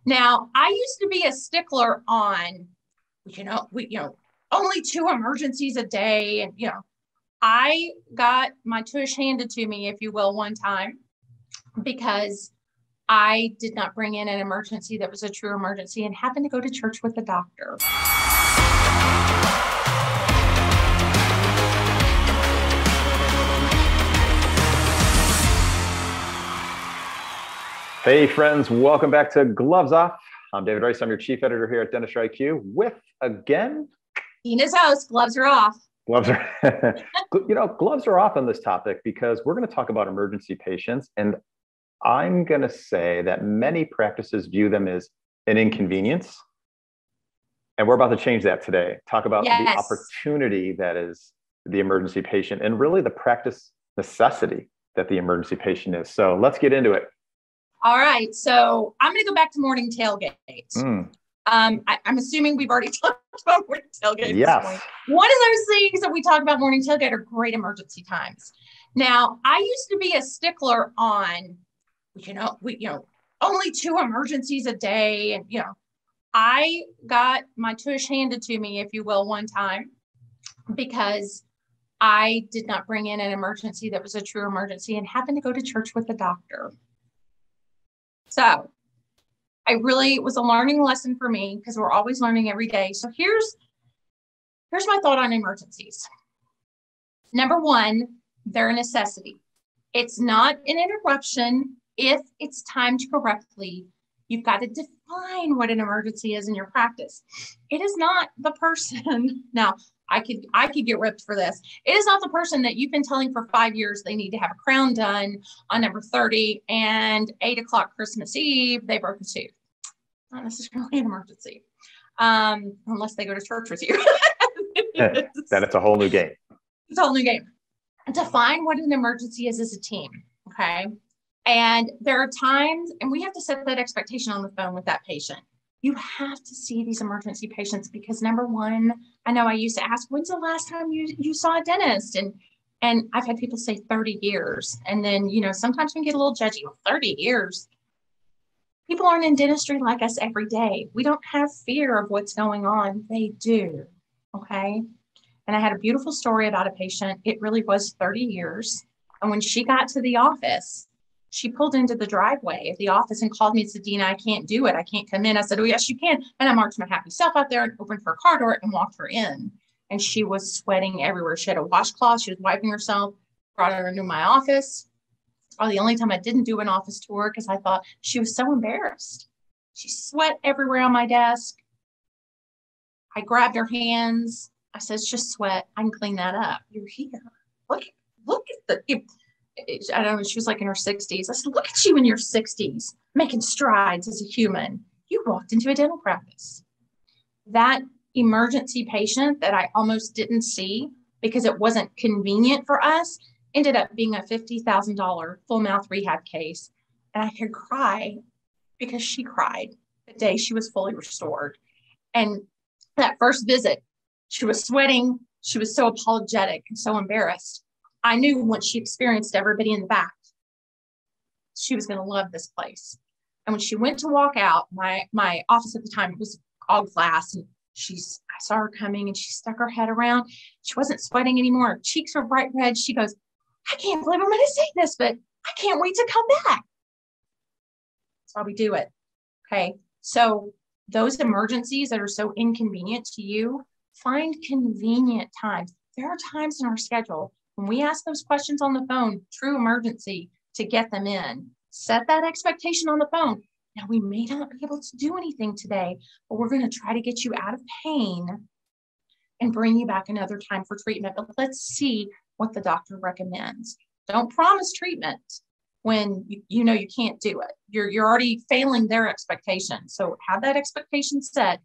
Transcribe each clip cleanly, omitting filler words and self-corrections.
Now, I used to be a stickler on, only two emergencies a day. And, I got my tush handed to me, if you will, one time because I did not bring in an emergency that was a true emergency and happened to go to church with the doctor. Hey friends, welcome back to Gloves Off. I'm David Rice. I'm your chief editor here at Dentistry IQ with, again, Deana Zost. Gloves are off. Gloves are, gloves are off on this topic because we're going to talk about emergency patients. And I'm going to say that many practices view them as an inconvenience. And we're about to change that today. Talk about the opportunity that is the emergency patient and really the practice necessity that the emergency patient is. So let's get into it. All right. So I'm going to go back to morning tailgates. I'm assuming we've already talked about morning tailgates. Yes. One of those things that we talk about morning tailgate are great emergency times. Now, I used to be a stickler on, only two emergencies a day. And, I got my tush handed to me, if you will, one time because I did not bring in an emergency that was a true emergency and happened to go to church with the doctor. So it was a learning lesson for me because we're always learning every day. So here's my thought on emergencies. Number one, they're a necessity. It's not an interruption if it's timed correctly. You've got to define what an emergency is in your practice. It is not the person. Now, I could get ripped for this. It is not the person that you've been telling for 5 years they need to have a crown done on number 30 and 8 o'clock Christmas Eve, they broke a tooth. Not necessarily an emergency, unless they go to church with you. Then it's a whole new game. It's a whole new game. Define what an emergency is as a team, okay? And there are times, and we have to set that expectation on the phone with that patient. You have to see these emergency patients because number one, I know I used to ask, when's the last time you saw a dentist? And I've had people say 30 years. And then, sometimes we get a little judgy. Well, 30 years. People aren't in dentistry like us every day. We don't have fear of what's going on. They do. Okay. And I had a beautiful story about a patient. It really was 30 years. And when she got to the office, she pulled into the driveway of the office and called me and said, Deana, I can't do it. I can't come in. I said, oh, yes, you can. And I marched my happy self out there and opened her car door and walked her in. And she was sweating everywhere. She had a washcloth. She was wiping herself, brought her into my office. Probably the only time I didn't do an office tour because I thought she was so embarrassed. She sweat everywhere on my desk. I grabbed her hands. I said, it's just sweat. I can clean that up. You're here. Look at the... I don't know, she was like in her 60s. I said, look at you in your 60s, making strides as a human. You walked into a dental practice. That emergency patient that I almost didn't see because it wasn't convenient for us ended up being a $50,000 full mouth rehab case. And I could cry because she cried the day she was fully restored. And that first visit, she was sweating. She was so apologetic and so embarrassed. I knew once she experienced everybody in the back, she was going to love this place. And when she went to walk out, my office at the time was all glass, and I saw her coming, and she stuck her head around. She wasn't sweating anymore. Her cheeks were bright red. She goes, I can't believe I'm going to say this, but I can't wait to come back. That's why we do it. Okay. So those emergencies that are so inconvenient to you, find convenient times. There are times in our schedule when we ask those questions on the phone, true emergency, to get them in. Set that expectation on the phone. Now, we may not be able to do anything today, but we're going to try to get you out of pain and bring you back another time for treatment. But let's see what the doctor recommends. Don't promise treatment when you know you can't do it. You're already failing their expectations. So have that expectation set,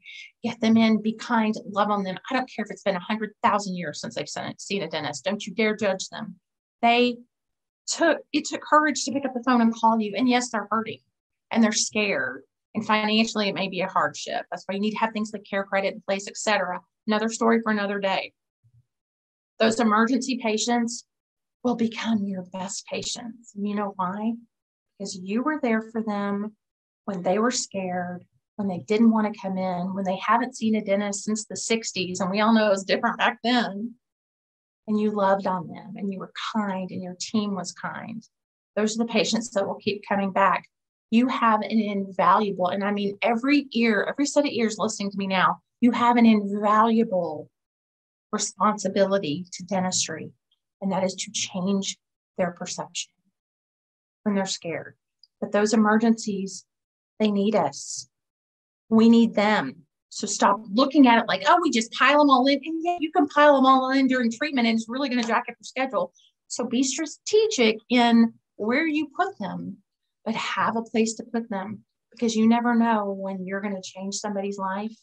get them in, be kind, love on them. I don't care if it's been 100,000 years since they've seen a dentist. Don't you dare judge them. It took courage to pick up the phone and call you. And yes, they're hurting and they're scared. And financially, it may be a hardship. That's why you need to have things like care credit in place, etc. Another story for another day. Those emergency patients will become your best patients. And you know why? Because you were there for them when they were scared, when they didn't want to come in, when they haven't seen a dentist since the 60s, and we all know it was different back then, and you loved on them and you were kind and your team was kind. Those are the patients that will keep coming back. You have an invaluable, and I mean every set of ears listening to me now, you have an invaluable responsibility to dentistry, and that is to change their perception when they're scared. But those emergencies, they need us. We need them. So stop looking at it like, oh, we just pile them all in. And yeah, you can pile them all in during treatment, and it's really going to jack up your schedule. So be strategic in where you put them, but have a place to put them, because you never know when you're going to change somebody's life.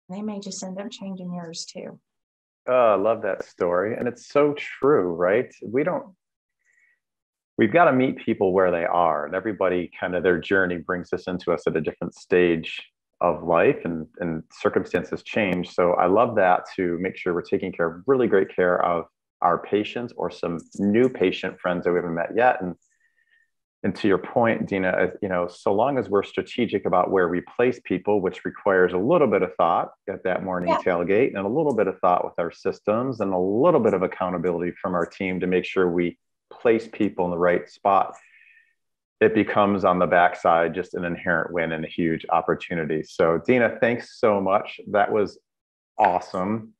They may just end up changing yours too. Oh, I love that story. And it's so true, right? We've got to meet people where they are, and everybody kind of their journey brings us into us at a different stage of life, and circumstances change. So I love that, to make sure we're taking really great care of our patients or some new patient friends that we haven't met yet. And to your point, Deana, so long as we're strategic about where we place people, which requires a little bit of thought at that morning tailgate, and a little bit of thought with our systems, and a little bit of accountability from our team to make sure we place people in the right spot, it becomes on the backside just an inherent win and a huge opportunity. So Deana, thanks so much. That was awesome.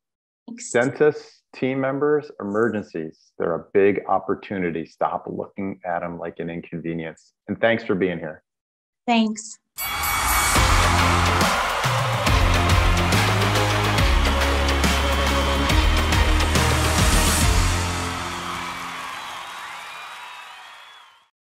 Thanks. Dentists, team members, emergencies, they're a big opportunity. Stop looking at them like an inconvenience. And thanks for being here. Thanks.